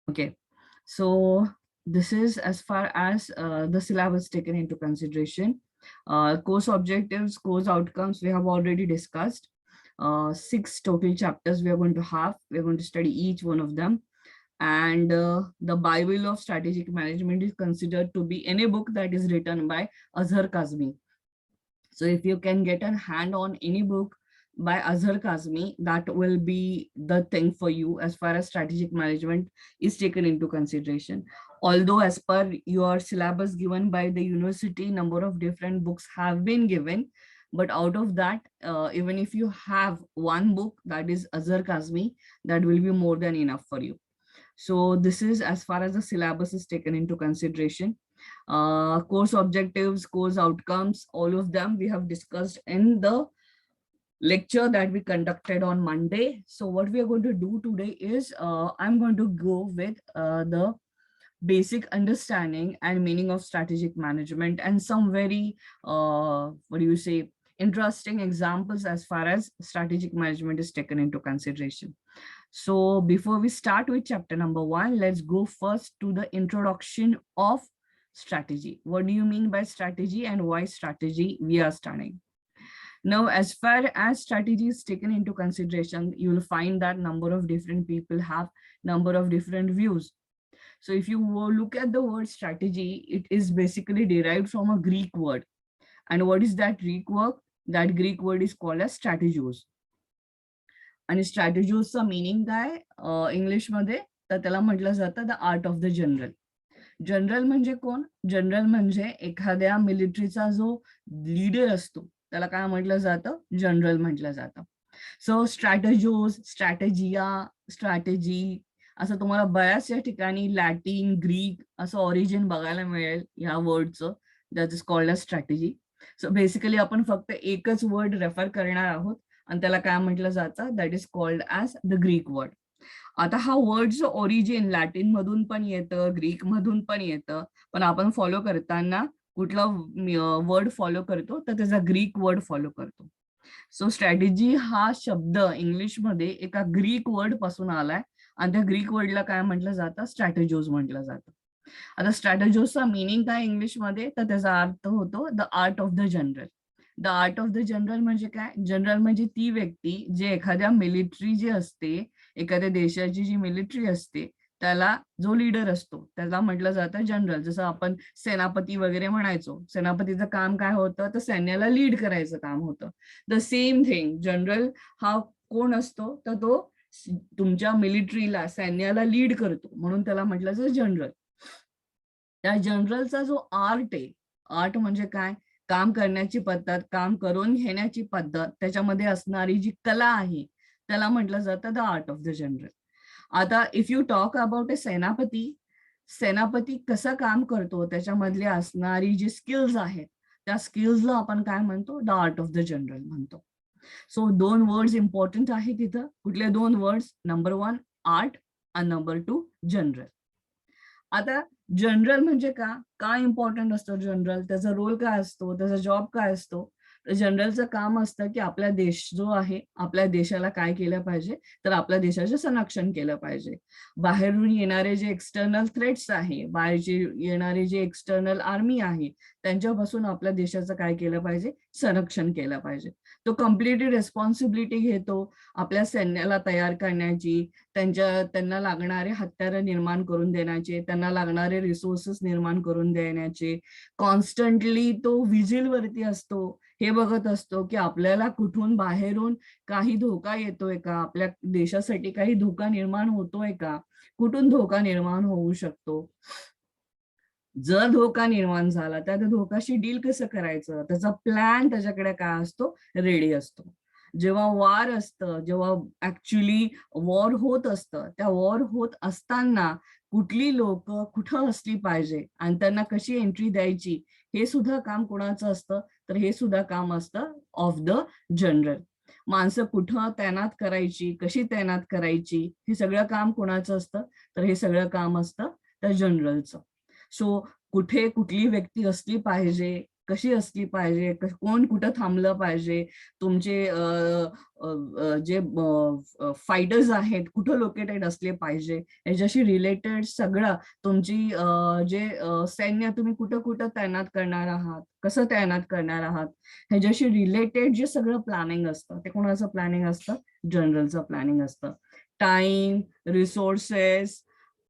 Okay, so this is as far as the syllabus taken into consideration. Course objectives, course outcomes, we have already discussed. 6 total chapters we are going to have. We are going to study each one of them. And the Bible of Strategic Management is considered to be any book that is written by Azhar Kazmi. So if you can get a hand on any book by Azhar Kazmi, that will be the thing for you as far as strategic management is taken into consideration. Although as per your syllabus given by the university, number of different books have been given, but out of that, even if you have one book that is Azhar Kazmi, that will be more than enough for you. So this is as far as the syllabus is taken into consideration. Course objectives, course outcomes, all of them we have discussed in the lecture that we conducted on Monday. So what we are going to do today is I'm going to go with the basic understanding and meaning of strategic management and some very, what do you say, interesting examples as far as strategic management is taken into consideration. So before we start with chapter number 1, let's go first to the introduction of strategy. What do you mean by strategy and why strategy we are studying? Now, as far as strategy is taken into consideration, you will find that number of different people have number of different views. So if you look at the word strategy, it is basically derived from a Greek word. And what is that Greek word? That Greek word is called as strategios. आणि स्ट्रॅटेजीचा meaning काय इंग्लिशमध्ये तर त्याला म्हटलं जातं the art of the general. General म्हणजे कोण? General म्हणजे एखाद्या मिलिटरीचा जो लीडर असतो त्याला काय म्हटलं जातं? जनरल म्हटलं जातं. सो स्ट्रॅटेजोज, स्ट्रॅटेजिया, स्ट्रॅटेजी असं तुम्हाला बऱ्याचशा ठिकाणी लॅटिन, ग्रीक असं ऑरिजिन बघायला मिळेल ह्या वर्डचं, that is called a strategy. So basically आपण फक्त एकच वर्ड रेफर करणार आहोत आणि त्याला काय म्हटलं जातं? That is called as the Greek word. आता हा वर्डचं ओरिजिन लॅटिन मधून पण येतं, ग्रीक मधून पण येतं, पण आपण फॉलो करताना कुठला वर्ड फॉलो करतो तर त्याचा ग्रीक वर्ड फॉलो करतो. सो स्ट्रॅटेजी हा शब्द इंग्लिशमध्ये एका ग्रीक वर्ड पासून आलाय आणि त्या ग्रीक वर्डला काय म्हटलं जातं? स्ट्रॅटेजोज म्हटलं जातं. आता स्ट्रॅटेजोजचा मिनिंग काय इंग्लिशमध्ये तर त्याचा अर्थ होतो the art of the general. The art of the general म्हणजे काय? जनरल म्हणजे ती व्यक्ती जे एखाद्या मिलिटरी जी असते, एखाद्या देशाची जी मिलिटरी असते त्याला जो लीडर असतो त्याला म्हटलं जातं जनरल. जसं आपण सेनापती वगैरे म्हणायचो, सेनापतीचं काम काय होतं तर सैन्याला लीड करायचं काम होतं. द सेम थिंग जनरल हा कोण असतो तर तो तुमच्या मिलिटरीला, सैन्याला लीड करतो, म्हणून त्याला म्हटलं जातं जनरल. त्या जनरलचा जो आर्ट आहे, आर्ट म्हणजे काय? काम करण्याची पद्धत, काम करून घेण्याची पद्धत, त्याच्यामध्ये असणारी जी कला आहे त्याला म्हटलं जातं the art of the general. आता if you talk about a सेनापती, सेनापती कसं काम करतो त्याच्यामधली असणारी जी स्किल्स आहेत त्या स्किल्सला आपण काय म्हणतो? The art of the general म्हणतो. सो 2 वर्ड्स इम्पॉर्टंट आहेत तिथं. कुठले 2 वर्ड्स? नंबर 1 आर्ट आणि नंबर 2 जनरल. आता जनरल म्हणजे का इम्पॉर्टंट असतं जनरल? त्याचा रोल काय असतो? त्याचा जॉब काय असतो? तर जनरलचं काम असतं की आपला देश जो आहे, आपल्या देशाला काय केलं पाहिजे तर आपल्या देशाचं संरक्षण केलं पाहिजे. बाहेरून येणारे जे एक्सटर्नल थ्रेट्स आहे, बाहेरचे येणारे जे एक्सटर्नल आर्मी आहे त्यांच्यापासून आपल्या देशाचं काय केलं पाहिजे? संरक्षण केलं पाहिजे. तो कम्प्लिटली रेस्पॉन्सिबिलिटी घेतो आपल्या सैन्याला तयार करण्याची, त्यांना लागणारे हत्यारं निर्माण करून देण्याचे, त्यांना लागणारे रिसोर्सेस निर्माण करून देण्याचे. कॉन्स्टंटली तो व्हिजिल वरती असतो, हे बघत असतो की आपल्याला कुठून बाहेरून काही धोका येतोय का, आपल्या देशासाठी काही धोका निर्माण होतोय का, कुठून धोका निर्माण होऊ शकतो. जर धोका निर्माण झाला तर त्या धोकाशी डील कसं करायचं त्याचा प्लॅन त्याच्याकडे काय असतो? रेडी असतो. जेव्हा वॉर असतं, जेव्हा ऍक्च्युली वॉर होत असतं, त्या वॉर होत असताना कुठली लोक कुठं असली पाहिजे आणि त्यांना कशी एंट्री द्यायची हे सुद्धा काम कोणाचं असतं तर हे सुद्धा काम असतं ऑफ द जनरल. माणसं कुठं तैनात करायची, कशी तैनात करायची, हे सगळं काम कोणाचं असतं तर हे सगळं काम असतं त्या जनरलचं. सो कुठे कुठली व्यक्ती असली पाहिजे, कशी असली पाहिजे, कोण कुठं थांबलं पाहिजे, तुमचे जे फायटर्स आहेत कुठं लोकेटेड असले पाहिजे, याच्याशी रिलेटेड सगळं तुमची जे सैन्य तुम्ही कुठं कुठं तैनात करणार आहात, कसं तैनात करणार आहात, ह्याच्याशी रिलेटेड जे सगळं प्लॅनिंग असतं ते कोणाचं प्लॅनिंग असतं, जनरलचं प्लॅनिंग असतं. टाइम, रिसोर्सेस,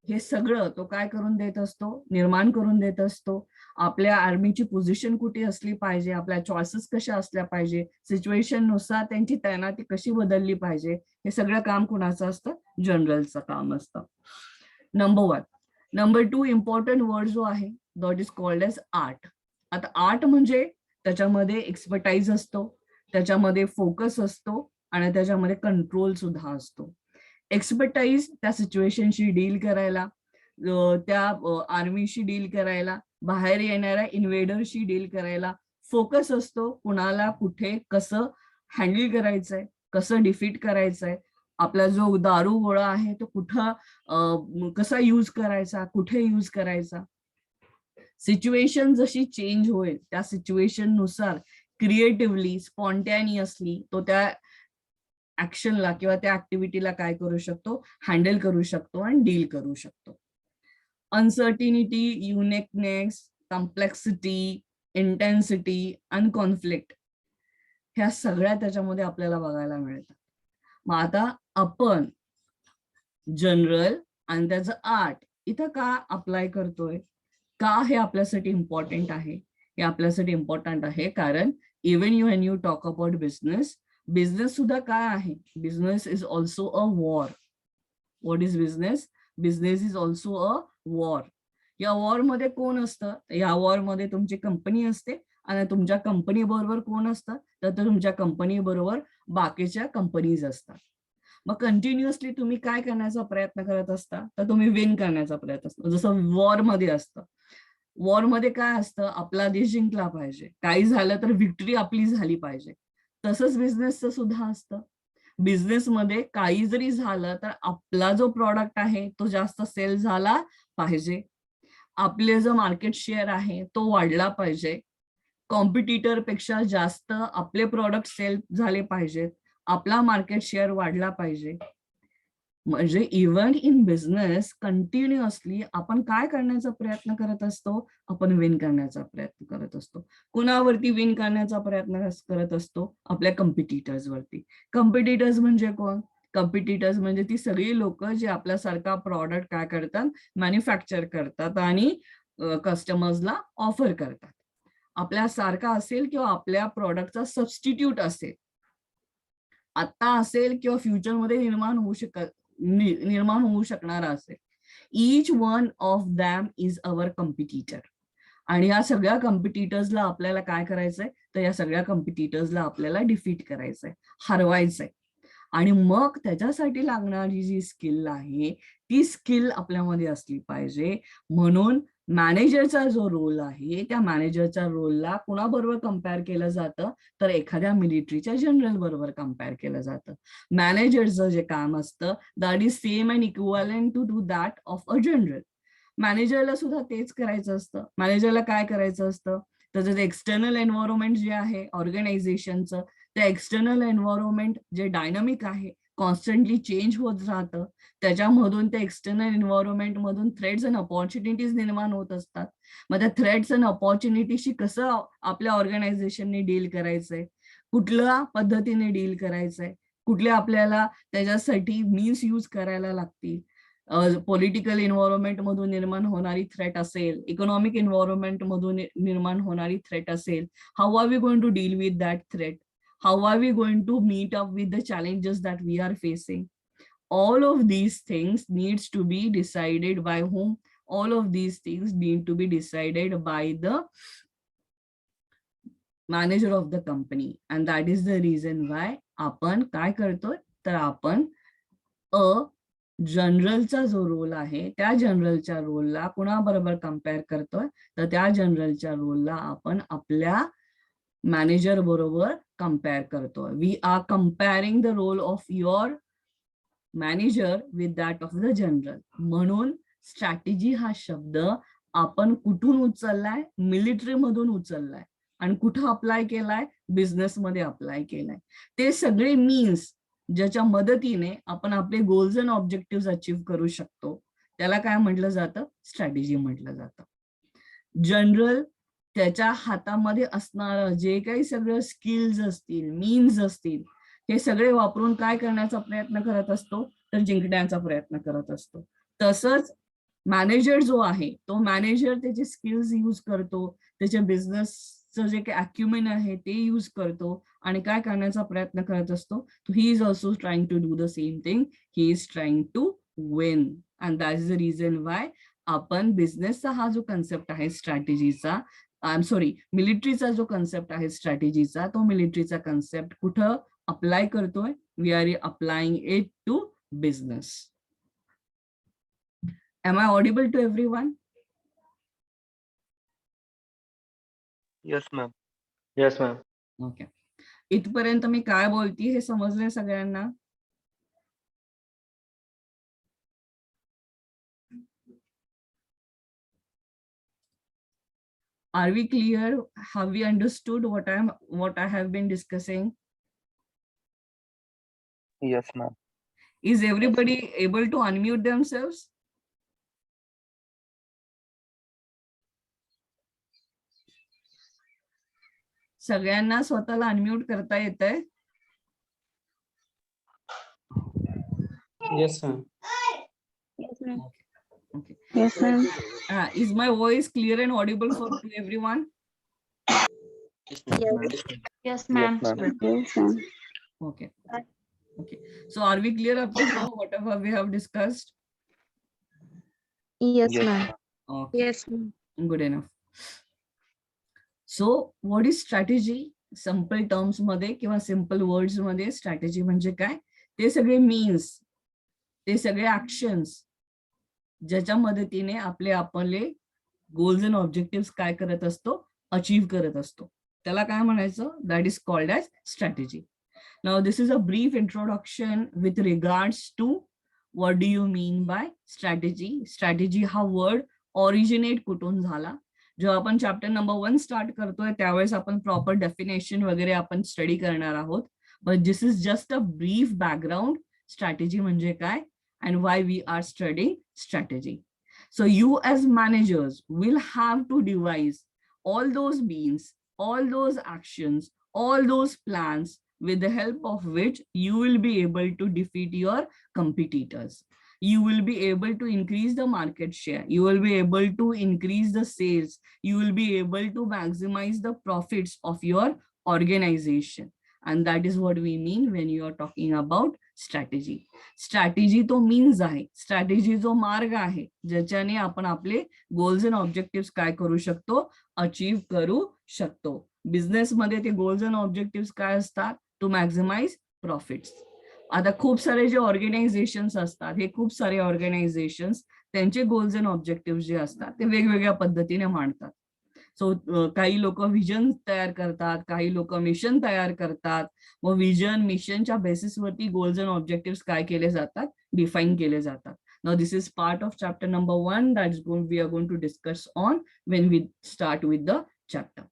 हे सगळं तो काय करून देत असतो, निर्माण करून देत असतो. आपल्या आर्मीची पोझिशन कुठे असली पाहिजे, आपल्या चॉईसेस कशा असल्या पाहिजे, सिच्युएशन नुसार त्यांची तैनाती कशी बदलली पाहिजे, हे सगळं काम कुणाचं असतं, जनरलचं काम असतं. नंबर 1. नंबर 2 इम्पॉर्टंट वर्ड जो आहे that is called as art. आता आर्ट म्हणजे त्याच्यामध्ये एक्सपर्टाईज असतो, त्याच्यामध्ये फोकस असतो आणि त्याच्यामध्ये कंट्रोल सुद्धा असतो. एक्सपर्टाईज त्या सिच्युएशनशी डील करायला, त्या आर्मीशी डील करायला, बाहेर येणाऱ्या इन्व्हेडरशी डील करायला. फोकस असतो कुणाला कुठे कसं हँडल करायचंय, कसं डिफीट करायचंय, आपला जो दारू गोळा आहे तो कुठं कसा यूज करायचा, कुठे यूज करायचा. सिच्युएशन जशी चेंज होईल त्या सिच्युएशन नुसार क्रिएटिव्हली, स्पॉन्टॅनियसली तो त्या ऍक्शनला किंवा त्या ऍक्टिव्हिटीला काय करू शकतो, हँडल करू शकतो आणि डील करू शकतो. अनसर्टिनिटी, युनिकनेस, कॉम्प्लेक्सिटी, इंटेन्सिटी आणि कॉन्फ्लिक्ट, ह्या सगळ्या त्याच्यामध्ये आपल्याला बघायला मिळतात. मग आता आपण जनरल आणि त्याचं आर्ट इथं का अप्लाय करतोय, का हे आपल्यासाठी इम्पॉर्टंट आहे, हे आपल्यासाठी इम्पॉर्टंट आहे कारण even when you talk about business, business सुद्धा काय आहे, business is also a war. What is business? Business is also a war. या वॉर मध्ये कोण असतं, या वॉर मध्ये तुमची कंपनी असते आणि तुमच्या कंपनी बरोबर कोण असतं, तर तुमच्या कंपनी बरोबर बाकीच्या कंपनीज असतात. मग कंटिन्युअसली तुम्ही काय करण्याचा प्रयत्न करत असता, तर तुम्ही विन करण्याचा प्रयत्न असतो. जसं वॉर मध्ये असतं, वॉर मध्ये काय असतं, आपला देश जिंकला पाहिजे, काही झालं तर विक्ट्री आपली झाली पाहिजे. तसंच बिझनेसचं सुद्धा असतं. बिझनेसमध्ये काही जरी झालं तर आपला जो प्रॉडक्ट आहे तो जास्त सेल झाला पाहिजे, आपले जो मार्केट शेअर आहे तो वाढला पाहिजे, कॉम्पिटिटर पेक्षा जास्त आपले प्रॉडक्ट सेल झाले पाहिजेत, आपला मार्केट शेअर वाढला पाहिजे. म्हणजे इव्हन इन बिझनेस कंटिन्युअसली आपण काय करण्याचा प्रयत्न करत असतो, आपण विन करण्याचा प्रयत्न करत असतो. कुणावरती विन करण्याचा प्रयत्न करत असतो, आपल्या कॉम्पिटिटर्स वरती. कॉम्पिटिटर्स म्हणजे कोण, कॉम्पिटिटर्स म्हणजे ती सगळी लोक जे आपल्यासारखा प्रॉडक्ट काय करतात, मॅन्युफॅक्चर करतात आणि कस्टमर्सला ऑफर करतात. आपल्यासारखा असेल किंवा आपल्या प्रॉडक्टचा सबस्टिट्यूट असेल, आता असेल किंवा फ्युचरमध्ये निर्माण होऊ शकणारा असेल. Each one of them is our competitor. आणि या सगळ्या कॉम्पिटिटर्सला आपल्याला काय करायचंय, तर या सगळ्या कॉम्पिटिटर्सला आपल्याला डिफीट करायचंय, हरवायचंय. आणि मग त्याच्यासाठी लागणारी जी स्किल आहे ती स्किल आपल्यामध्ये असली पाहिजे. म्हणून मॅनेजरचा जो रोल आहे त्या मॅनेजरच्या रोलला कुणाबरोबर कम्पेअर केलं जातं, तर एखाद्या मिलिटरीच्या जनरल बरोबर कम्पेअर केलं जातं. मॅनेजरचं जे काम असतं that is same and equivalent to do that of a general. मॅनेजरला सुद्धा तेच करायचं असतं. मॅनेजरला काय करायचं असतं, त्याचं जे एक्सटर्नल एन्व्हायरमेंट जे आहे ऑर्गनायझेशनचं, त्या एक्सटर्नल एन्व्हायरमेंट जे डायनामिक आहे, कॉन्स्टंटली चेंज होत राहतं, त्याच्यामधून त्या एक्सटर्नल एन्व्हायरमेंट मधून थ्रेट्स अँड अपॉर्च्युनिटीज निर्माण होत असतात. मग त्या थ्रेट्स अँड अपॉर्च्युनिटीशी कसं आपल्या ऑर्गनायझेशनने डील करायचंय, कुठल्या पद्धतीने डील करायचंय, कुठले आपल्याला त्याच्यासाठी मीन्स यूज करायला लागतील. पॉलिटिकल एन्व्हायरमेंट मधून निर्माण होणारी थ्रेट असेल, इकॉनॉमिक एन्व्हायरमेंट मधून निर्माण होणारी थ्रेट असेल, how are we going to deal with that threat, how are we going to meet up with the challenges that we are facing. All of these things needs to be decided by whom, all of these things need to be decided by the manager of the company, and that is the reason why आपण काय करतोय, तर आपण अ जनरलचा जो role आहे त्या जनरलच्या रोलला कुणाबरोबर compare करतोय, तर त्या जनरलच्या रोलला आपण आपल्या मॅनेजर बरोबर कम्पेअर करतोय. We are comparing the role of your manager with that of the general. म्हणून स्ट्रॅटेजी हा शब्द आपण कुठून उचललाय, मिलिटरी मधून उचललाय. आणि कुठं अप्लाय केलाय, बिझनेसमध्ये अप्लाय केलाय. ते सगळे मीन्स ज्याच्या मदतीने आपण आपले गोल्स अँड ऑब्जेक्टिव्ह अचीव्ह करू शकतो, त्याला काय म्हटलं जातं, स्ट्रॅटेजी म्हटलं जातं. जनरल त्याच्या हातामध्ये असणारं जे काही सगळं स्किल्स असतील, मीन्स असतील, हे सगळे वापरून काय करण्याचा प्रयत्न करत असतो, तर जिंकण्याचा प्रयत्न करत असतो. तसंच मॅनेजर जो आहे, तो मॅनेजर त्याचे स्किल्स यूज करतो, त्याच्या बिझनेसचं जे काही अॅक्युमेन आहे ते यूज करतो आणि काय करण्याचा प्रयत्न करत असतो, he is also trying to do the same thing. He is trying to win. And that is the reason why आपण बिझनेसचा हा जो कन्सेप्ट आहे स्ट्रॅटेजीचा, आय एम सॉरी, मिलिटरीचा जो कन्सेप्ट आहे स्ट्रॅटेजीचा, तो मिलिटरीचा कन्सेप्ट कुठं अप्लाय करतोय, we are applying it to business. Am I audible to everyone? Yes, ma'am. Yes, ma'am. Okay. इथपर्यंत मी काय बोलती हे समजले सगळ्यांना? Are we clear? Have we understood what I have been discussing? Yes, ma'am. Is everybody able to unmute themselves? सगळ्यांना स्वतःला unmute करता येतंय? Yes, ma'am. Yes, ma'am. Okay. Yes, ma'am. Is my voice clear and audible for everyone? Yes. Yes, Yes, ma'am. Yes, ma'am. Okay. Okay. So are we clear up to now, whatever we have discussed? Yes, Yes, ma'am. ma'am. Okay. Yes, ma'am. Good enough. So what is strategy? Simple terms मध्ये किंवा simple words मध्ये strategy म्हणजे काय, ते सगळे means, ते सगळे actions ज्याच्या मदतीने आपले गोल्स अँड ऑब्जेक्टिव्ह काय करत असतो, अचीव्ह करत असतो, त्याला काय म्हणायचं, that is called as strategy. Now this is a brief introduction with regards to what do you mean by strategy. Strategy हा वर्ड ऑरिजिनेट कुठून झाला, जेव्हा आपण चॅप्टर नंबर 1 स्टार्ट करतोय त्यावेळेस आपण प्रॉपर डेफिनेशन वगैरे आपण स्टडी करणार आहोत. But this is just a brief background, strategy म्हणजे काय and why we are studying strategy. So you as managers will have to devise all those means, all those actions, all those plans with the help of which you will be able to defeat your competitors. You will be able to increase the market share. You will be able to increase the sales. You will be able to maximize the profits of your organization. And that is what we mean when you are talking about strategy. Strategy तो means आहे, strategy जो मार्ग आहे ज्याच्याने आपण आपले goals and objective काय करू शकतो, अचीव्ह करू शकतो. बिझनेसमध्ये ते गोल्स अँड ऑब्जेक्टिव्ह काय असतात, टू मॅक्झिमाइज प्रॉफिट्स. आता खूप सारे जे ऑर्गनायझेशन्स असतात, हे खूप सारे ऑर्गनायझेशन्स त्यांचे गोल्स अँड ऑब्जेक्टिव्ह जे असतात ते वेगवेगळ्या पद्धतीने मांडतात. सो काही लोक व्हिजन तयार करतात, काही लोक मिशन तयार करतात, मग विजन मिशनच्या बेसिसवरती गोल्स अँड ऑब्जेक्टिव्ह काय केले जातात, डिफाईन केले जातात. Now this is part of chapter number 1 that is going we are going to discuss on when we start with the chapter.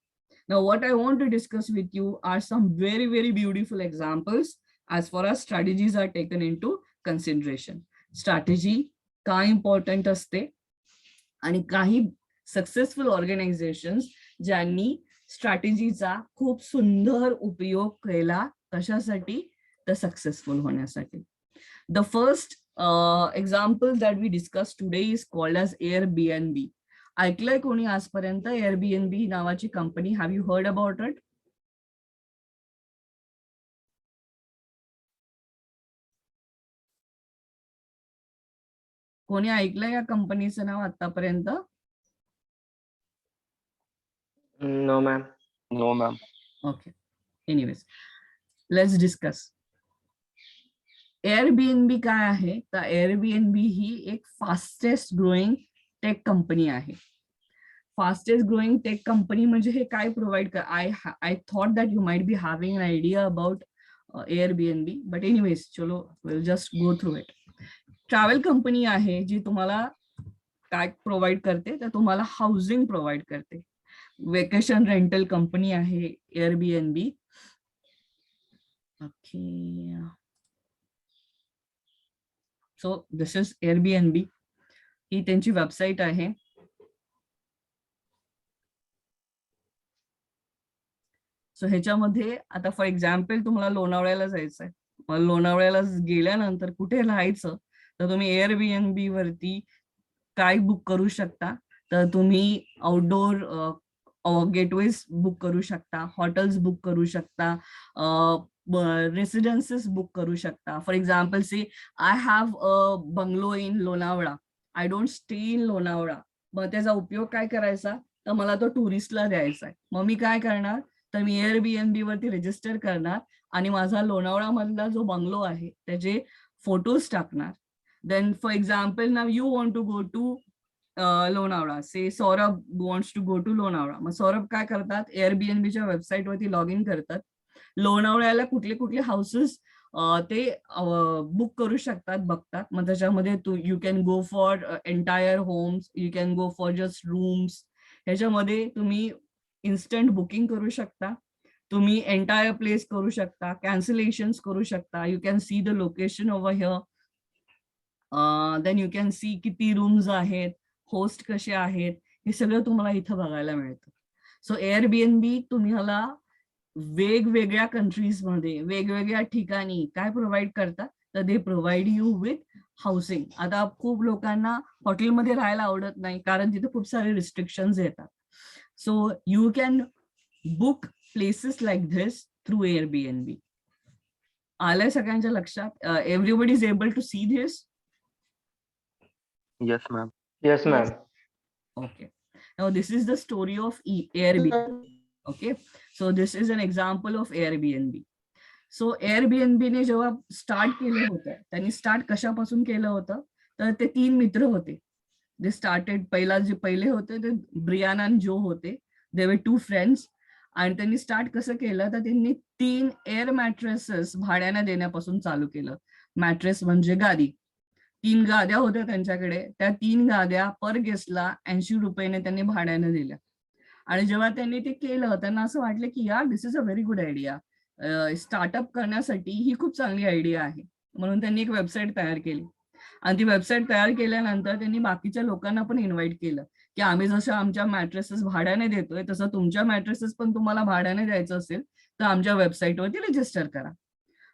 Now what I want to discuss with you are some very beautiful examples as far as strategies are taken into consideration. Strategy का important असते आणि काही successful organisations ज्यांनी स्ट्रॅटेजीचा खूप सुंदर उपयोग केला, कशासाठी, तर सक्सेसफुल होण्यासाठी. The first example that we discuss today is called as Airbnb. ऐकलंय कोणी आजपर्यंत Airbnb नावाची company? Have you heard about it? कोणी ऐकलंय या कंपनीचं नाव आतापर्यंत? No, ma'am. No, ma'am. Okay. Anyways, let's discuss. Airbnb काय आहे, तर Airbnb ही एक फास्टेस्ट ग्रोईंग टेक कंपनी आहे. फास्टेस्ट ग्रोईंग टेक कंपनी म्हणजे हे काय प्रोव्हाइड कर, I thought that you might be having an idea about Airbnb, but anyways चलो will just go through it. Travel company आहे जी तुम्हाला काय प्रोव्हाइड करते, तर तुम्हाला हाऊसिंग प्रोव्हाइड करते. वेकेशन रेंटल कंपनी आहे Airbnb. Okay, so this is Airbnb. ही त्यांची वेबसाईट आहे. सो ह्याच्यामध्ये आता फॉर एक्झाम्पल तुम्हाला लोणावळ्याला जायचंय, मग लोणावळ्याला गेल्यानंतर कुठे राहायचं, तर तुम्ही Airbnb वरती काय बुक करू शकता, तर तुम्ही आउटडोर गेटवेज बुक करू शकता, हॉटेल्स बुक करू शकता, रेसिडेन्सीज बुक करू शकता. For example see I have a bungalow in Lonavala, I don't stay in Lonavala. मग त्याचा उपयोग काय करायचा, तर मला तो टुरिस्टला द्यायचा आहे. मग मी काय करणार, तर मी Airbnb वरती रजिस्टर करणार आणि माझा लोणावळा मधला जो बंगलो आहे त्याचे फोटोज टाकणार. Then for example, now you want to go to Lonavala. Say Saurabh wants to go to Lonavala. मग सौरभ काय करतात, Airbnbच्या वेबसाईट वरती लॉग इन करतात. लोणावळ्याला कुठले कुठले हाऊसेस ते बुक करू शकतात बघतात. मग त्याच्यामध्ये you can go for entire homes, you can go for just rooms. ह्याच्यामध्ये तुम्ही इन्स्टंट बुकिंग करू शकता, तुम्ही एंटायर प्लेस करू शकता, कॅन्सलेशन्स करू शकता. You can see the location over here. Then you can see किती रूम्स आहेत, होस्ट कसे आहेत, हे सगळं तुम्हाला इथं बघायला मिळतं. सो Airbnb तुम्हाला वेगवेगळ्या कंट्रीज मध्ये वेगवेगळ्या ठिकाणी काय प्रोव्हाइड करतात, तर they provide you with housing. आता खूप लोकांना हॉटेलमध्ये राहायला आवडत नाही कारण तिथे खूप सारे रिस्ट्रिक्शन्स येतात. So you can book places like this through Airbnb. आलंय सगळ्यांच्या लक्षात? Everybody is able to see this? Yes, ma'am. Yes, ma'am. Okay. Now this is the story of Airbnb. Okay. So this is an example of Airbnb. So Airbnb ने जेव्हा start केलं होतं, त्यांनी start कशापासून केलं होतं, तर ते 3 मित्र होते. जे स्टार्टेड, जे पहिले होते ते ब्रियान आणि जो होते. दे वर 2 फ्रेंड्स. आणि त्यांनी स्टार्ट कसं केलं, तर त्यांनी 3 एअर मॅट्रेसेस भाड्याने देण्यापासून चालू केलं. मॅट्रेस म्हणजे गादी. 3 गाद्या होत्या त्यांच्याकडे. त्या 3 गाद्या पर गेस्टला 80 रुपयाने त्यांनी भाड्याने दिल्या. आणि जेव्हा त्यांनी ते केलं, त्यांना असं वाटलं की यार this is a very good idea. Startup करण्यासाठी ही खूप चांगली आयडिया आहे. म्हणून त्यांनी एक वेबसाईट तयार केली. आणि ती वेबसाईट तयार केल्यानंतर त्यांनी बाकीच्या लोकांना पण इन्व्हाइट केलं की आम्ही जसं आमच्या मॅट्रेसेस भाड्याने देतोय, तसं तुमच्या मॅट्रेसेस पण तुम्हाला भाड्याने द्यायचं असेल तर आमच्या वेबसाईटवरती रजिस्टर करा.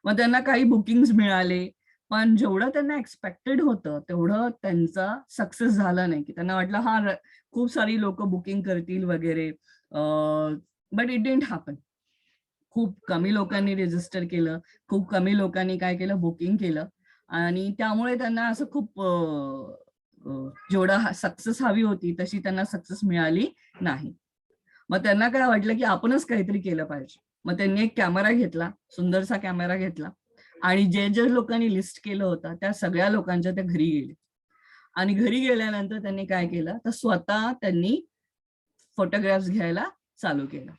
मग त्यांना काही बुकिंग्स मिळाले, पण जेवढं त्यांना एक्सपेक्टेड होतं तेवढं त्यांचा सक्सेस झाला नाही. की त्यांना वाटलं हा खूप सारी लोक बुकिंग करतील वगैरे, बट इट डिडंट हॅपन. खूप कमी लोकांनी रजिस्टर केलं, खूप कमी लोकांनी काय केलं, बुकिंग केलं. आणि त्यामुळे त्यांना असं खूप जेवढा सक्सेस हवी होती तशी त्यांना सक्सेस मिळाली नाही. मग त्यांना काय वाटलं की आपणच काहीतरी केलं पाहिजे. मग त्यांनी एक कॅमेरा घेतला, सुंदरसा कॅमेरा घेतला आणि जे जे लोकांनी लिस्ट केलं होतं त्या सगळ्या लोकांच्या त्या घरी गेले. आणि घरी गेल्यानंतर त्यांनी काय केलं, तर स्वतः त्यांनी फोटोग्राफ्स घ्यायला चालू केलं.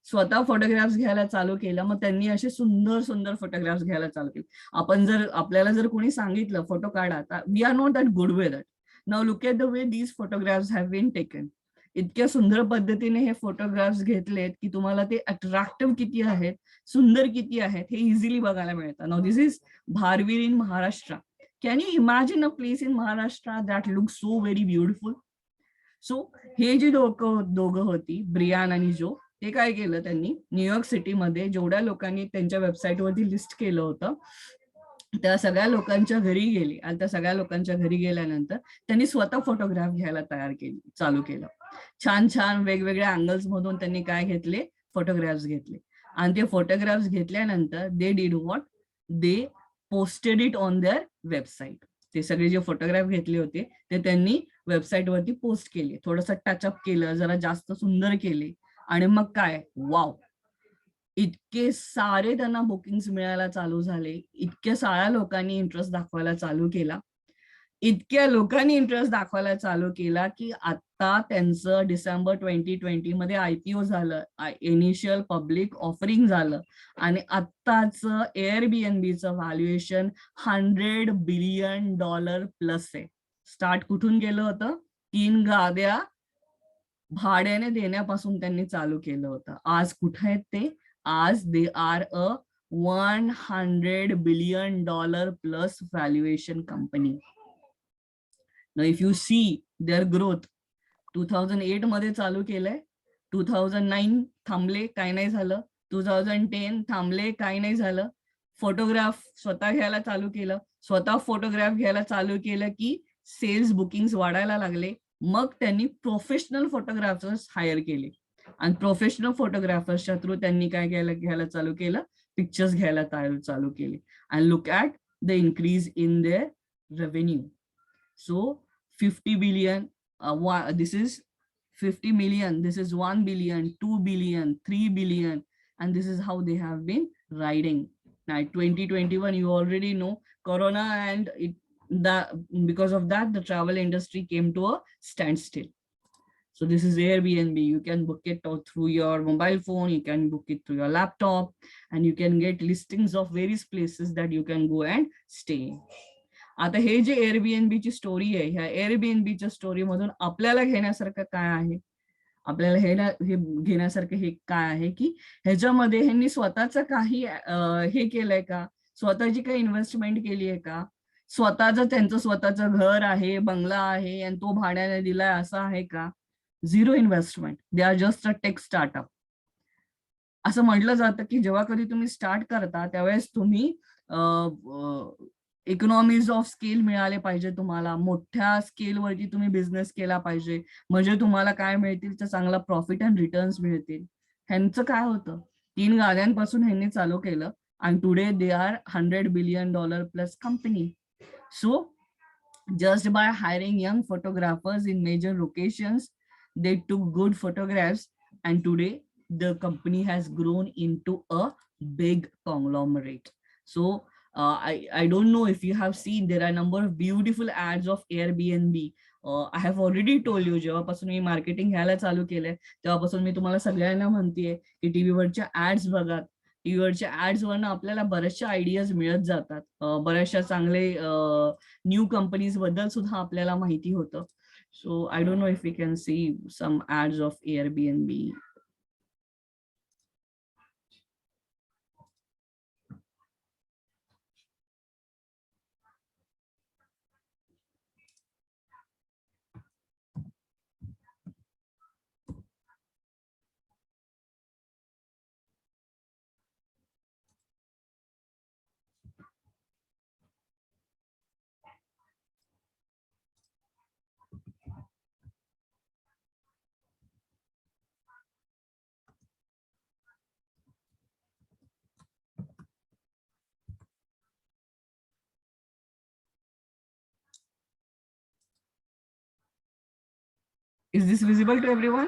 स्वतः फोटोग्राफ्स घ्यायला चालू केलं. मग त्यांनी असे सुंदर सुंदर फोटोग्राफ्स घ्यायला चालू केले. आपल्याला जर कोणी सांगितलं फोटो काढा, तर we are not that good with it. Now look at the way these photographs have been taken. इतक्या सुंदर पद्धतीने हे फोटोग्राफ्स घेतलेत की तुम्हाला ते अट्रॅक्टिव्ह किती आहेत, सुंदर किती आहेत हे इझिली बघायला मिळतं. नाउ दिस इज भारवीर in Maharashtra. Can you imagine a place in Maharashtra that look so very beautiful? So हे जे दोघं होती, ब्रियान आणि जो, ते काय केलं, त्यांनी न्यूयॉर्क सिटीमध्ये जेवढ्या लोकांनी त्यांच्या वेबसाईटवरती लिस्ट केलं होतं त्या सगळ्या लोकांच्या घरी गेले. आणि त्या सगळ्या लोकांच्या घरी गेल्यानंतर त्यांनी स्वतः फोटोग्राफ घ्यायला चालू केलं. छान छान वेगवेगळ्या अँगल्स मधून त्यांनी काय घेतले, फोटोग्राफ्स घेतले. आणि ते फोटोग्राफ्स घेतल्यानंतर they did what, they posted it on their website. ते सगळे जे फोटोग्राफ घेतले होते ते त्यांनी वेबसाईट वरती पोस्ट केले, थोडंसं टचअप केलं, जरा जास्त सुंदर केले. आणि मग काय, वाव, इतके सारे त्यांना बुकिंग्स मिळायला चालू झाले. इतक्या साऱ्या लोकांनी इंटरेस्ट दाखवायला चालू केला. इतक्या लोकांनी इंटरेस्ट दाखवायला चालू केला की आता त्यांचं डिसेंबर 2020 मध्ये IPO झालं, इनिशियल पब्लिक ऑफरिंग झालं. आणि आत्ताच Airbnbचं व्हॅल्युएशन $100 बिलियन प्लस आहे. स्टार्ट कुठून गेलं होतं, 3 गाद्या भाड्याने देण्यापासून त्यांनी चालू केलं होतं. आज कुठे आहेत ते? आज they are a $100 billion plus valuation company. Now if you see their growth, 2008 मध्ये चालू केलंय, 2009 थांबले, काय नाही झालं, 2010 थांबले, काय नाही झालं. फोटोग्राफ स्वतः घ्यायला चालू केलं, स्वतः फोटोग्राफ घ्यायला चालू केलं की सेल्स बुकिंग वाढायला लागले. मग त्यांनी प्रोफेशनल फोटोग्राफर्स हायर केले आणि प्रोफेशनल फोटोग्राफर्सच्या थ्रू त्यांनी काय घ्यायला चालू केलं, पिक्चर्स घ्यायला चालू केले. And look at the increase in their revenue. So 50 billion, this is 50 million, this is 1 billion, 2 billion, 3 billion, and this is how they have been riding. Now 2021, you already know Corona, and because of that the travel industry came to a standstill. So this is Airbnb. You can book it through your mobile phone, you can book it through your laptop, and you can get listings of various places that you can go and stay. आता हे जे Airbnb ची story आहे, ह्या Airbnbच्या story मधून आपल्याला घेण्यासारखं काय आहे? आपल्याला हे घेण्यासारखं हे काय आहे की ह्याच्यामध्ये ह्यांनी स्वतःच काही हे केलंय का? स्वतःची काही इन्व्हेस्टमेंट केली आहे का? त्यांचं स्वतःचं घर आहे, बंगला आहे आणि तो भाड्याने दिलाय असं आहे का? Zero investment. They are just a tech startup. असं म्हटलं जातं की जेव्हा कधी तुम्ही स्टार्ट करता त्यावेळेस तुम्ही इकॉनॉमीज ऑफ स्केल मिळाले पाहिजे, तुम्हाला मोठ्या स्केलवरती तुम्ही बिझनेस केला पाहिजे, म्हणजे तुम्हाला काय मिळतील तर चांगला प्रॉफिट अँड रिटर्न्स मिळतील. ह्यांचं काय होतं, 3 गाड्यांपासून ह्यांनी चालू केलं आणि today they are $100 billion plus company. So just by hiring young photographers in major locations, they took good photographs, and today the company has grown into a big conglomerate. So I don't know if you have seen, there are a number of beautiful ads of Airbnb. I have already told you, जेव्हापासून मी marketing घ्यायला चालू केलंय तेव्हापासून मी तुम्हाला सगळ्यांना म्हणतेय की टीव्हीवरच्या ads बघा. टीव्हीवरच्या ऍड्स वरनं आपल्याला बऱ्याचशा आयडियाज मिळत जातात, बऱ्याचशा चांगले न्यू कंपनीज बद्दल सुद्धा आपल्याला माहिती होतं. So I don't know if we can see some ads of Airbnb. Is this visible to everyone?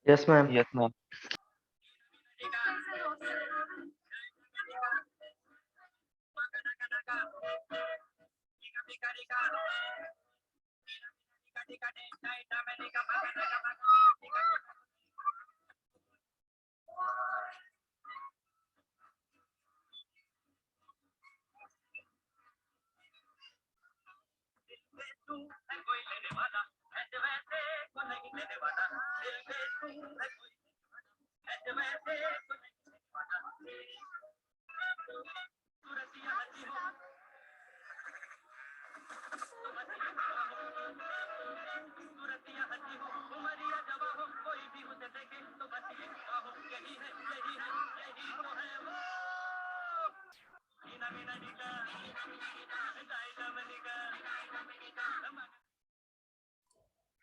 Yes, ma'am. Yes, ma'am.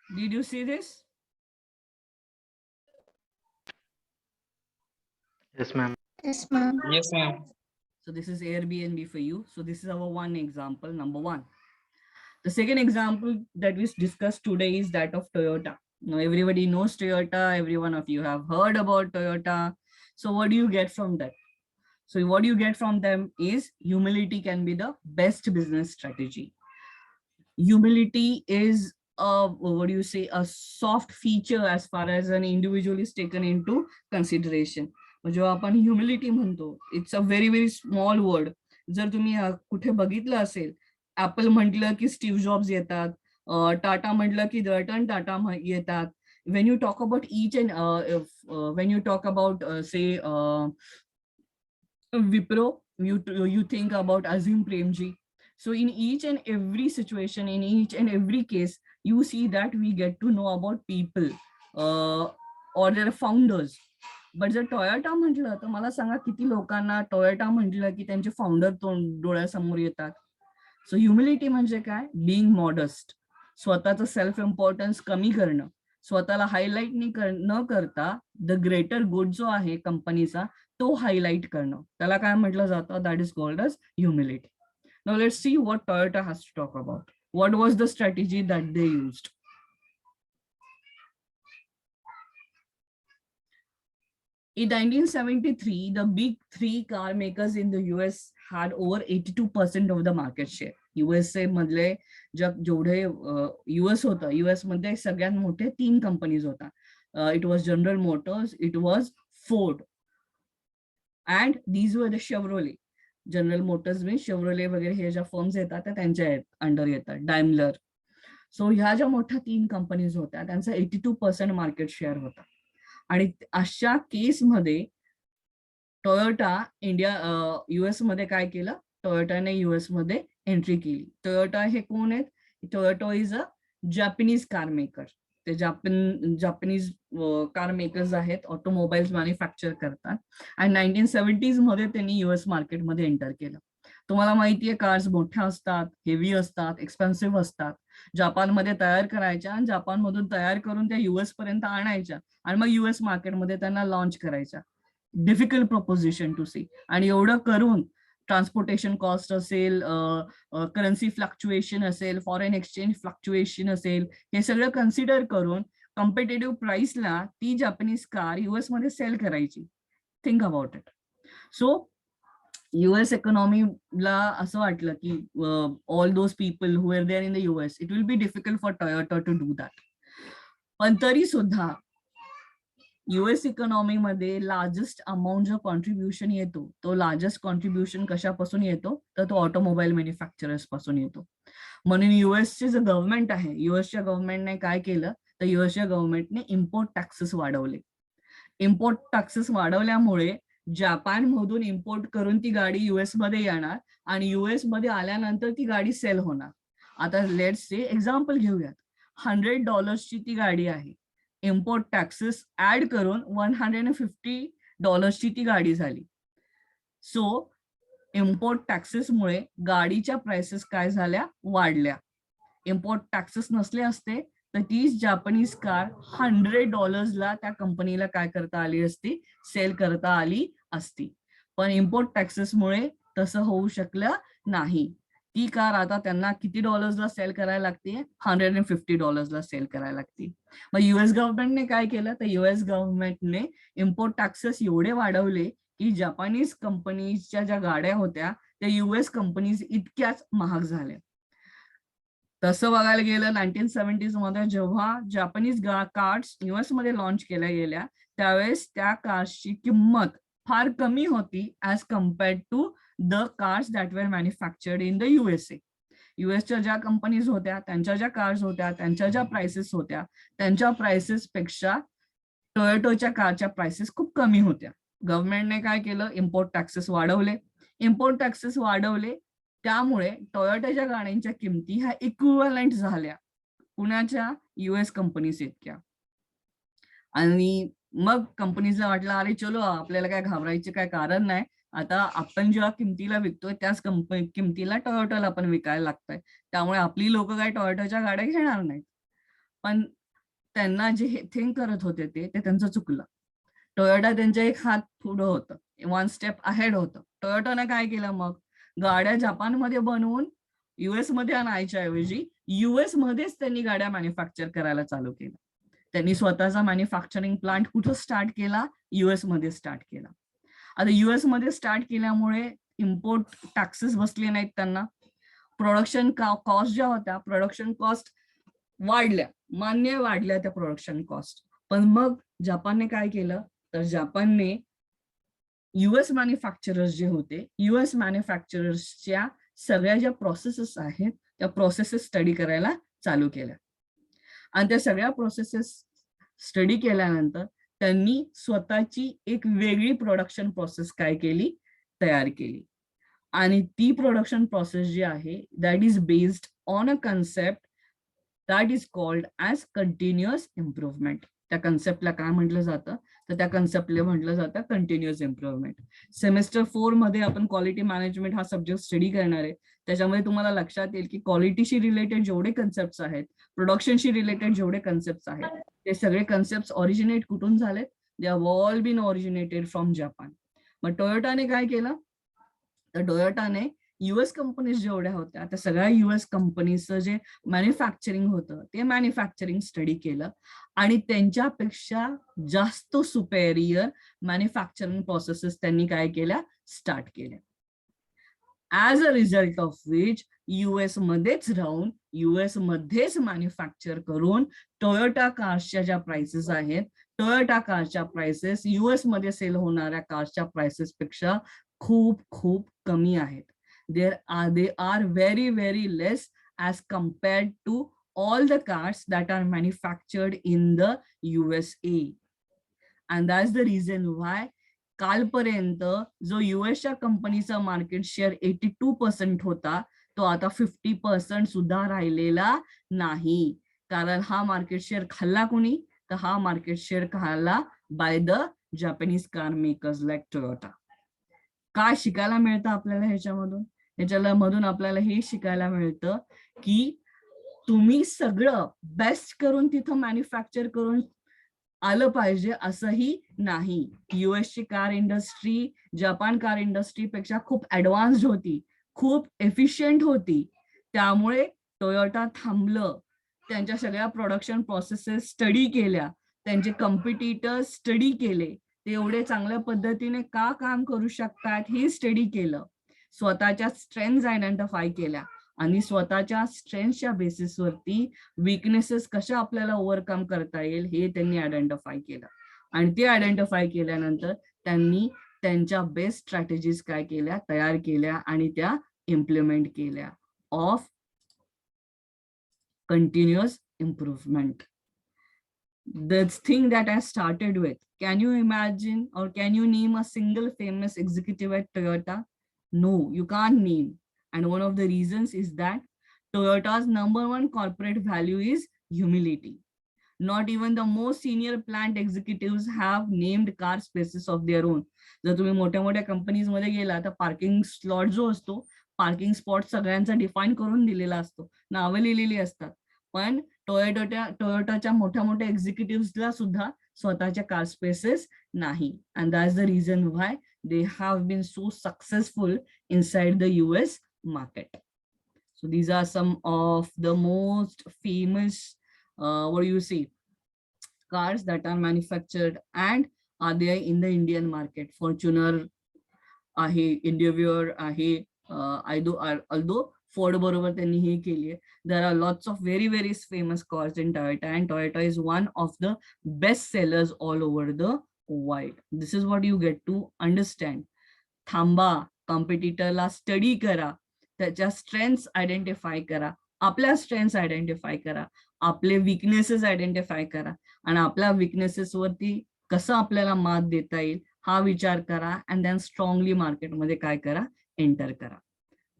Did you see this? Yes, ma'am. Yes, ma'am. Yes, ma'am. So this is Airbnb for you. So this is our one example, number one. The second example that we discussed today is that of Toyota. Now everybody knows Toyota. Every one of you have heard about Toyota. So what do you get from that? So what you get from them is humility can be the best business strategy. Humility is a soft feature as far as an individual is taken into consideration. जेव्हा आपण humility म्हणतो, it's a very very small word. जर तुम्ही कुठे बघितलं असेल, apple म्हटलं की स्टीव्ह जॉब्स येतात, टाटा म्हटलं की रतन टाटा येतात. when you talk about each and when you talk about say Wipro, you think about Azim Premji. So in each and every situation, in each and every case, you see that we get to know about people or their founders. But जर Toyota म्हटलं तर मला सांगा किती लोकांना Toyota म्हटलं की त्यांचे फाउंडर डोळ्यासमोर येतात. सो ह्युमिलिटी म्हणजे काय? बिंग मॉडस्ट, स्वतःचं सेल्फ इम्पॉर्टन्स कमी करणं, स्वतःला हायलाइट न करता द ग्रेटर गुड जो आहे कंपनीचा तो हायलाइट करणं, त्याला काय म्हटलं जातं? That is called as humility. Now let's see what Toyota has to talk about. What was the strategy that they used? In 1973, the big three car makers in the US had over 82% of the market share. USA मधले जेवढे US होतं, US मध्ये सगळ्यात मोठे 3 companies होता. It was General Motors, it was Ford, and these were the Chevrolet. General Motors means Chevrolet वगैरे हे ज्या फर्म्स येतात त्या त्यांच्या अंडर येतात, Daimler. सो ह्या ज्या मोठ्या 3 कंपनीज होत्या त्यांचा 82% मार्केट शेअर होता. आणि अशा केसमध्ये टोयोटा US मध्ये काय केलं? टोयोटाने US मध्ये एंट्री केली. टोयोटा हे कोण आहेत? Toyota is a Japanese car maker. ते जॅपनीज कार मेकर्स आहेत, ऑटोमोबाईल्स मॅन्युफॅक्चर करतात. आणि 1970s मध्ये त्यांनी US मार्केटमध्ये एंटर केलं. तुम्हाला माहितीये कार्स मोठ्या असतात, हेवी असतात, एक्सपेन्सिव्ह असतात. जपानमध्ये तयार करायच्या आणि जपानमधून तयार करून त्या US पर्यंत आणायच्या आणि मग US मार्केटमध्ये त्यांना लॉन्च करायच्या. Difficult proposition to see. आणि एवढं करून ट्रान्सपोर्टेशन कॉस्ट असेल, करन्सी फ्लक्च्युएशन असेल, फॉरेन एक्सचेंज फ्लक्च्युएशन असेल, हे सगळं कन्सिडर करून कॉम्पिटेटिव्ह प्राइसला ती जपानीज कार US मध्ये सेल करायची. Think about it. So US इकॉनॉमीला असं वाटलं की all those people who are there in the US, it will be difficult for Toyota to do that. पण तरी सुद्धा US इकॉनॉमी मध्ये लार्जेस्ट अमाऊंट जो कॉन्ट्रीब्युशन येतो, तो लार्जेस्ट कॉन्ट्रीब्युशन कशापासून येतो? तर तो ऑटोमोबाईल मॅन्युफॅक्चरर्स पासून येतो. म्हणून युएसचे जे गव्हर्नमेंट आहे, युएसच्या गव्हर्नमेंटने काय केलं? तर युएसच्या गव्हर्नमेंटने इम्पोर्ट टॅक्सेस वाढवले. इम्पोर्ट टॅक्सेस वाढवल्यामुळे जपान मधून इम्पोर्ट करून ती गाडी US मध्ये येणार आणि US मध्ये आल्यानंतर ती गाडी सेल होणार. आता लेट्स से एक्झाम्पल घेऊयात. $100ची ती गाडी आहे, इम्पोर्ट टॅक्सेस ऍड करून $150ची ती गाडी झाली. सो इम्पोर्ट टॅक्सेसमुळे गाडीच्या प्राइसेस काय झाल्या? वाढल्या. इम्पोर्ट टॅक्सेस नसले असते तर तीच जपानीज कार $100ला त्या कंपनीला काय करता आली असती? सेल करता आली असती. पण इम्पोर्ट टॅक्सेसमुळे तसं होऊ शकलं नाही. ती कार आता त्यांना किती डॉलर्सला सेल करायला लागते? $150ला सेल करायला लागते. मग US गव्हर्नमेंटने काय केलं? तर US गव्हर्नमेंटने इम्पोर्ट टॅक्सेस एवढे वाढवले की जपानीज कंपनीच्या ज्या गाड्या होत्या त्या US कंपनीज इतक्याच महाग झाल्या. तसं बघायला गेलं 1970s मध्ये जेव्हा जपानीज कार्स US मध्ये लॉन्च केल्या गेल्या त्यावेळेस त्या कार्सची किंमत फार कमी होती as compared to the cars that were manufactured in the USA. युएसच्या ज्या कंपनीज होत्या, त्यांच्या ज्या कार्स होत्या, त्यांच्या ज्या प्राइसेस होत्या, त्यांच्या प्राइसेस पेक्षा टोयोटाच्या कारच्या प्राइसेस खूप कमी होत्या. गव्हर्नमेंटने काय केलं? इम्पोर्ट टॅक्सेस वाढवले. इम्पोर्ट टॅक्सेस वाढवले त्यामुळे टोयोटाच्या गाड्यांच्या किमती ह्या इक्विव्हॅलंट झाल्या पुण्याच्या US कंपनीज इतक्या. आणि मग कंपनीजला वाटलं अरे चलो आपल्याला काय घाबरायचे काय कारण नाही, आता आपण जेव्हा किमतीला विकतोय त्याच किमतीला टोयोटाला पण विकायला लागतंय, त्यामुळे आपली लोक काय टोयोटाच्या गाड्या घेणार नाहीत. पण त्यांना जे हे थिंक करत होते ते त्यांचं चुकलं. टोयोटा त्यांच्या एक हात पुढं होतं, 1 स्टेप अहेड होतं. टोयोटाने काय केलं? मग गाड्या जपानमध्ये बनवून US मध्ये आणायच्या ऐवजी US मध्येच त्यांनी गाड्या मॅन्युफॅक्चर करायला चालू केलं. त्यांनी स्वतःचा मॅन्युफॅक्चरिंग प्लांट कुठं स्टार्ट केला? US मध्ये स्टार्ट केला. आता US मध्ये स्टार्ट केल्यामुळे इम्पोर्ट टॅक्सेस बसले नाहीत त्यांना. प्रोडक्शन कॉस्ट ज्या होत्या, प्रोडक्शन कॉस्ट वाढल्या, मान्य वाढल्या त्या प्रोडक्शन कॉस्ट. पण मग जपानने काय केलं? तर जपानने US मॅन्युफॅक्चरर्स जे होते, US मॅन्युफॅक्चरर्सच्या सगळ्या ज्या प्रोसेसेस आहेत त्या प्रोसेसेस स्टडी करायला चालू केल्या. आणि त्या सगळ्या प्रोसेसेस स्टडी केल्यानंतर त्यांनी स्वतःची एक वेगळी प्रोडक्शन प्रोसेस काय केली, तयार केली. आणि ती प्रोडक्शन प्रोसेस जी आहे that is based on a concept that is called as continuous improvement. त्या कन्सेप्टला काय म्हटलं जातं, तर त्या कन्सेप्टला म्हटलं जातं कंटिन्युअस इम्प्रुव्हमेंट. सेमेस्टर 4 मध्ये आपण क्वालिटी मॅनेजमेंट हा सब्जेक्ट स्टडी करणार आहे. त्याच्यामध्ये तुम्हाला लक्षात येईल की क्वालिटीशी रिलेटेड जेवढे कन्सेप्ट आहेत, प्रोडक्शनशी रिलेटेड जेवढे कन्सेप्ट आहेत, ते सगळे कन्सेप्ट ऑरिजिनेट कुठून झालेत, they have all been originated from Japan. मग टोयोटाने काय केलं, तर टोयोटाने युएस कंपनीज जेवढ्या होत्या त्या सगळ्या युएस कंपनीचं जे मॅन्युफॅक्चरिंग होतं ते मॅन्युफॅक्चरिंग स्टडी केलं आणि त्यांच्यापेक्षा जास्त सुपेरियर मॅन्युफॅक्चरिंग प्रोसेसेस त्यांनी काय केल्या, स्टार्ट केल्या. As a result of which US मध्येच राहून युएस मध्येच मॅन्युफॅक्चर करून टोयोटा कार्सच्या ज्या प्राइसेस आहेत, टोयोटा कारच्या प्राइसेस युएस मध्ये सेल होणाऱ्या कारच्या प्राइसेस पेक्षा खूप खूप कमी आहेत. they are very very less as compared to all the cars that are manufactured in the USA. And that's the reason why कालपर्यंत जो युएसच्या कंपनीचा मार्केट शेअर 82% होता, तो आता 50% सुद्धा राहिलेला नाही. कारण हा मार्केट शेअर खाल्ला कोणी, तर हा मार्केट शेअर खाल्ला by the Japanese car makers like Toyota. काय शिकायला मिळतं आपल्याला ह्याच्यामधून आपल्याला हे शिकायला मिळतं की तुम्ही सगळं बेस्ट करून तिथं मॅन्युफॅक्चर करून आलं पाहिजे असंही नाही. युएसची car industry Japan car industry पेक्षा खूप ऍडव्हान्स्ड होती, खूप एफिशियंट होती. त्यामुळे टोयोटा थांबलं, त्यांच्या सगळ्या प्रोडक्शन प्रोसेसेस स्टडी केल्या, त्यांचे कॉम्पिटिटर्स स्टडी केले, ते एवढे चांगल्या पद्धतीने का काम करू शकतात हे स्टडी केलं, स्वतःच्या स्ट्रेंथ्स आयडेंटिफाय केल्या आणि स्वतःच्या स्ट्रेंथच्या बेसिसवरती विकनेसेस कशा आपल्याला ओव्हरकम करता येईल हे त्यांनी आयडेंटिफाय केलं. आणि ते आयडेंटिफाय केल्यानंतर त्यांनी त्यांच्या बेस्ट स्ट्रॅटेजीज काय केल्या, तयार केल्या आणि त्या इम्प्लिमेंट केल्या of continuous improvement. The thing that I started with, can you imagine or can you name a single famous executive at Toyota? No, you can't name. And one of the reasons is that Toyota's #1 corporate value is humility. Not even the most senior plant executives have named car spaces of their own. जर तुम्ही मोठ्या मोठ्या companies मध्ये गेला तर parking slot जो असतो, parking spot सगळ्यांचा डिफाईन करून दिलेला असतो, नावं लिहिलेली असतात. पण टोयोटाच्या मोठ्या मोठ्या एक्झिक्युटिव्हला सुद्धा स्वतःच्या कार स्पेसेस नाही. And that's the reason why they have been so successful inside the US market. So these are some of the most famous what do you say, cars that are manufactured and are there in the Indian market. Fortuner आहे, Endeavour आहे, although Ford बरोबर त्यांनी हे केली आहे. There are lots of very very famous cars in Toyota and Toyota is one of the best sellers all over the world. This is what you get to understand. थांबा, कॉम्पिटिटरला study करा, त्याच्या strengths identify करा, आपल्या strengths identify करा, आपले weaknesses identify करा आणि आपल्या विकनेसेस वरती कसं आपल्याला मात देता येईल हा विचार करा अँड देन स्ट्रॉंगली मार्केटमध्ये काय करा, एंटर करा.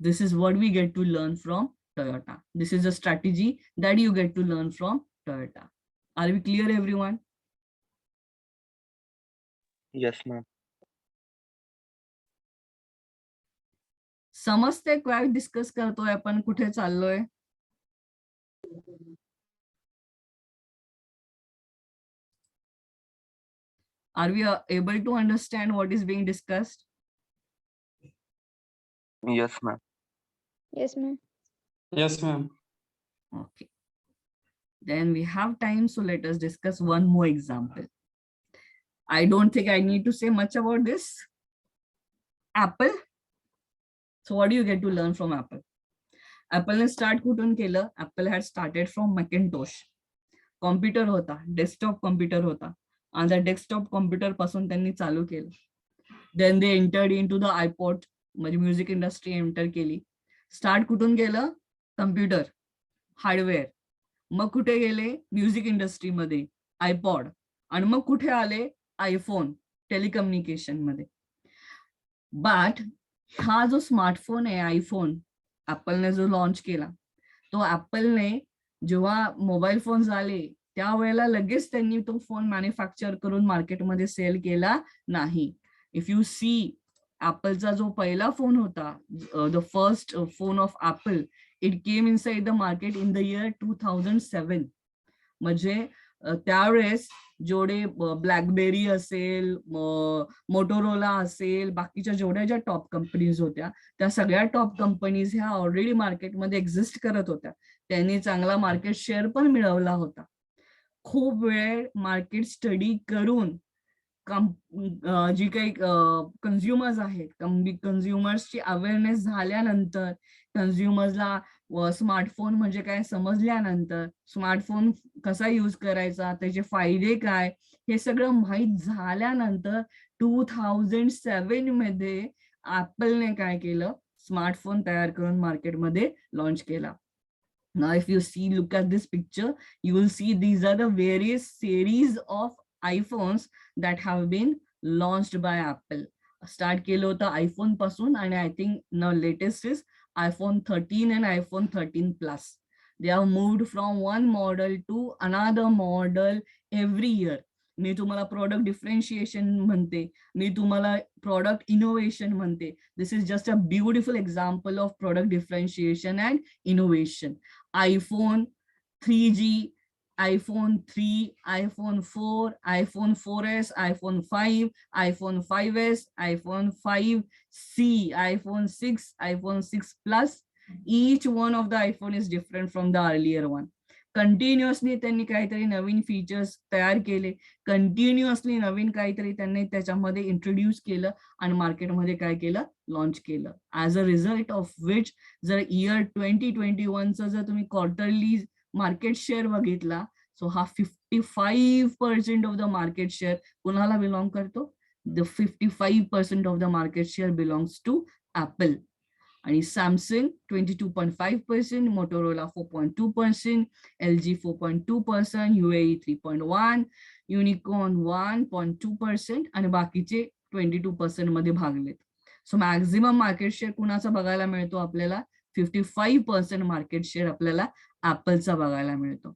This is what we get to learn from Toyota. This is a strategy that you get to learn from Toyota. Are we clear everyone? Yes, ma'am. समजते काय डिस्कस करतोय आपण, कुठे चाललोय? Are we able to understand what is being discussed? Yes, ma'am. Yes, ma'am. Yes, ma'am. Okay. Then we have time, so let us discuss one more example. I don't think I need to say much about this. Apple. So what do you get to learn from Apple? Apple ने start कुठून केलं? Apple had started from Macintosh. Computer होता, desktop computer होता, आणि त्या desktop computer पासून त्यांनी चालू केलं. Then they entered in to the iPod, म्हणजे म्युझिक इंडस्ट्री एंटर केली. स्टार्ट कुठून केलं? कम्प्युटर, हार्डवेअर, मग कुठे गेले म्युझिक इंडस्ट्रीमध्ये आयपॉड, आणि मग कुठे आले आयफोन टेलिकम्युनिकेशन मध्ये. बट हा जो स्मार्टफोन आहे आयफोन ऍपलने जो लॉन्च केला, तो ऍपलने जेव्हा मोबाईल फोन आले त्यावेळेला लगेच त्यांनी तो फोन मॅन्युफॅक्चर करून मार्केटमध्ये सेल केला नाही. इफ यू सी ऍपलचा जो पहिला फोन होता, the first phone of apple, it came inside the market in the year 2007. म्हणजे त्यावेळेस जेवढे ब्लॅकबेरी असेल, मोटोरोला असेल, बाकीच्या जेवढ्या ज्या टॉप कंपनीज होत्या त्या सगळ्या टॉप कंपनीज ह्या ऑलरेडी मार्केटमध्ये एक्झिस्ट करत होत्या. त्यांनी चांगला मार्केट शेअर पण मिळवला होता. खूप वेळ मार्केट स्टडी करून जी काही कन्झ्युमर्स आहेत, कन्झ्युमर्सची अवेअरनेस झाल्यानंतर, कन्झ्युमर्सला स्मार्टफोन म्हणजे काय समजल्यानंतर, स्मार्टफोन कसा यूज करायचा, त्याचे फायदे काय, हे सगळं माहीत झाल्यानंतर 2007 मध्ये ऍपलने काय केलं, स्मार्टफोन तयार करून मार्केटमध्ये लॉन्च केला. Now, if you see, look at this picture, you will see these are the various series of iPhones that have been launched by Apple. Start केलं होतं आयफोन पासून, आणि I think now latest is iPhone 13 and iPhone 13 Plus. They have moved from one model to another model every year. मी तुम्हाला product differentiation म्हणते, मी तुम्हाला product innovation म्हणते. This is just a beautiful example of product differentiation and innovation. iPhone 3G, iPhone 3, iPhone 4, iPhone 4S, iPhone 5, iPhone 5S, iPhone 5C, iPhone 6, iPhone 6 Plus. Each one of the iPhone is different from the earlier one. Continuously त्यांनी काहीतरी नवीन features तयार केले, continuously नवीन काहीतरी त्यांनी त्याच्यामध्ये introduce केलं आणि मार्केटमध्ये काय केलं, लॉन्च केलं. As a result of which जर इयर 2021चं जर तुम्ही क्वार्टरली मार्केट शेअर बघितला, सो हा 55% ऑफ द मार्केट शेअर कुणाला बिलॉंग करतो, the 55% of the market share belongs to Apple. आणि Samsung 22.5%, Motorola 4.2%, LG 4.2%, UAE 3.1%, unicorn 1.2% आणि बाकीचे 22% मध्ये भागलेत. सो मॅक्झिमम मार्केट शेअर कुणाचा बघायला मिळतो आपल्याला, 55% मार्केट शेअर आपल्याला ऍपलचा बघायला मिळतो.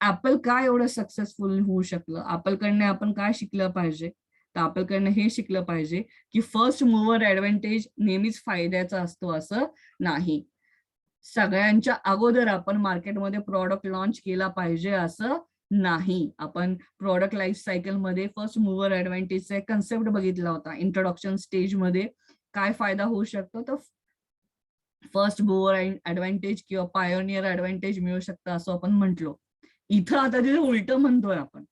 ऍपल काय एवढं सक्सेसफुल होऊ शकलं, ऍपलकडनं आपण काय शिकलं पाहिजे, तर ऍपलकडनं हे शिकलं पाहिजे की फर्स्ट मूव्हर ऍडव्हान्टेज नेहमीच फायद्याचा असतो असं नाही. सगळ्यांच्या अगोदर आपण मार्केटमध्ये प्रॉडक्ट लॉन्च केला पाहिजे असं नाही. आपण प्रॉडक्ट लाईफ सायकल मध्ये फर्स्ट मूव्हर ऍडव्हान्टेजचा एक कन्सेप्ट बघितला होता इंट्रोडक्शन स्टेज मध्ये. काय फायदा होऊ शकतो, तर फर्स्ट मूव्हर ऍडव्हान्टेज किंवा पायोनियर ऍडव्हान्टेज मिळू शकतं असं आपण म्हटलो. इथं आता तिथे उलट म्हणतोय आपण.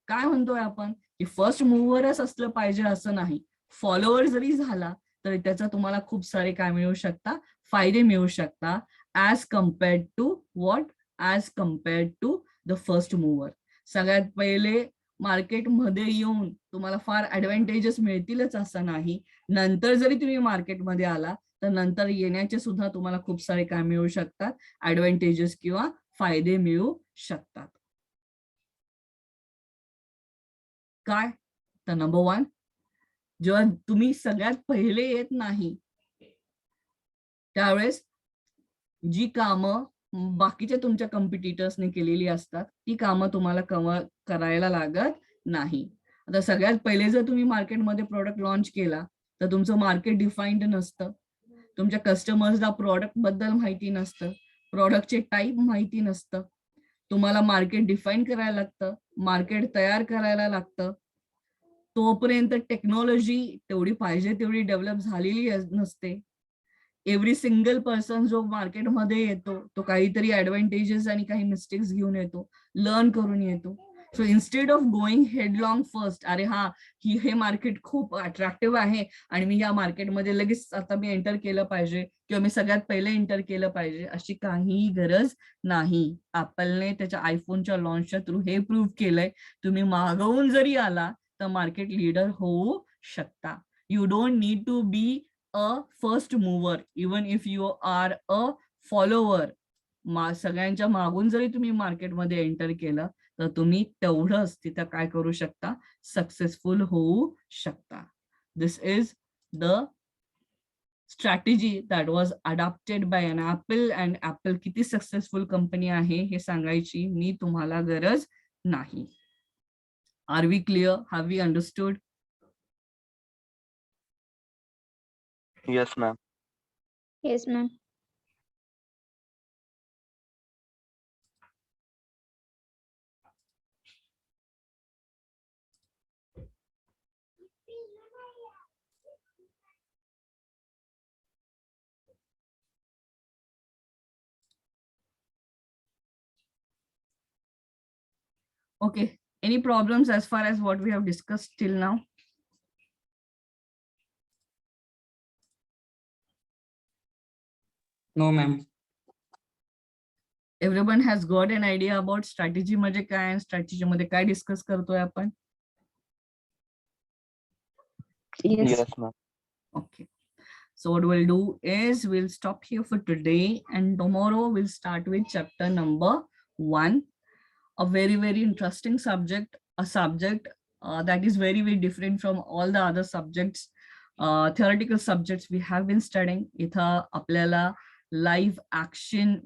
काय म्हणतोय आपण की फर्स्ट मूव्हरच असलं पाहिजे असं नाही, फॉलोअर जरी झाला तरी त्याचा तुम्हाला खूप सारे काय मिळू शकता, फायदे मिळू शकता as compared to what, as compared to the first mover. सगळ्यात पहिले मार्केटमध्ये येऊन तुम्हाला फार ऍडव्हान्टेजेस मिळतीलच असं नाही, नंतर जरी तुम्ही मार्केटमध्ये आला तर नंतर येण्याचे सुद्धा तुम्हाला खूप सारे काय मिळू शकतात, ऍडव्हान्टेजेस किंवा फायदे मिळू शकतात. काय तर नंबर 1, जेव्हा तुम्ही सगळ्यात पहिले येत नाही त्यावेळेस जी कामं बाकीच्या तुमच्या कॉम्पिटिटर्सने केलेली असतात ती कामं तुम्हाला करायला लागत नाही. आता सगळ्यात पहिले जर तुम्ही मार्केटमध्ये प्रोडक्ट लॉन्च केला तर तुमचं मार्केट डिफाईन्ड नसतं, तुमच्या कस्टमर्सला प्रोडक्ट बद्दल माहिती नसतं, प्रोडक्टचे टाईप माहिती नसतं, तुम्हाला मार्केट डिफाईन करायला लागतं, मार्केट तयार करायला लागतं. तोपर्यंत टेक्नॉलॉजी तेवढी पाहिजे तेवढी डेव्हलप झालेली नसते. एव्हरी सिंगल पर्सन जो मार्केटमध्ये येतो तो काहीतरी ऍडव्हान्टेजेस आणि काही मिस्टेक्स घेऊन येतो, लर्न करून येतो. So instead of going headlong first, अरे हा हे मार्केट खूप अट्रॅक्टिव्ह आहे आणि मी या मार्केटमध्ये लगेच आता मी एंटर केलं पाहिजे किंवा मी सगळ्यात पहिले एंटर केलं पाहिजे, अशी काहीही गरज नाही. ऍपलने त्याच्या आयफोनच्या लॉन्चच्या थ्रू हे प्रूव्ह केलंय, तुम्ही मागवून जरी आला तर मार्केट लीडर होऊ शकता. You don't need to be a first mover even if you are a follower. सगळ्यांच्या मागून जरी तुम्ही मार्केटमध्ये एंटर केलं तर तुम्ही तेवढंच तिथं काय करू शकता, सक्सेसफुल होऊ शकता. This is the strategy that was adopted by an Apple, and Apple किती सक्सेसफुल कंपनी आहे हे सांगायची मी तुम्हाला गरज नाही. Are we clear? Have we understood? Yes, ma'am. Yes, ma'am. Okay. Any problems as far as what we have discussed till now? No, ma'am. Everyone has got an idea about strategy म्हणजे काय आणि strategy मध्ये काय discuss करतोय आपण? Yes. Yes, ma'am. Okay. So what we'll do is we'll stop here for today, and tomorrow we'll start with chapter number 1, a very, very interesting subject, a subject that is very, very different from all the other subjects, theoretical subjects we have been studying. इथं आपल्याला live action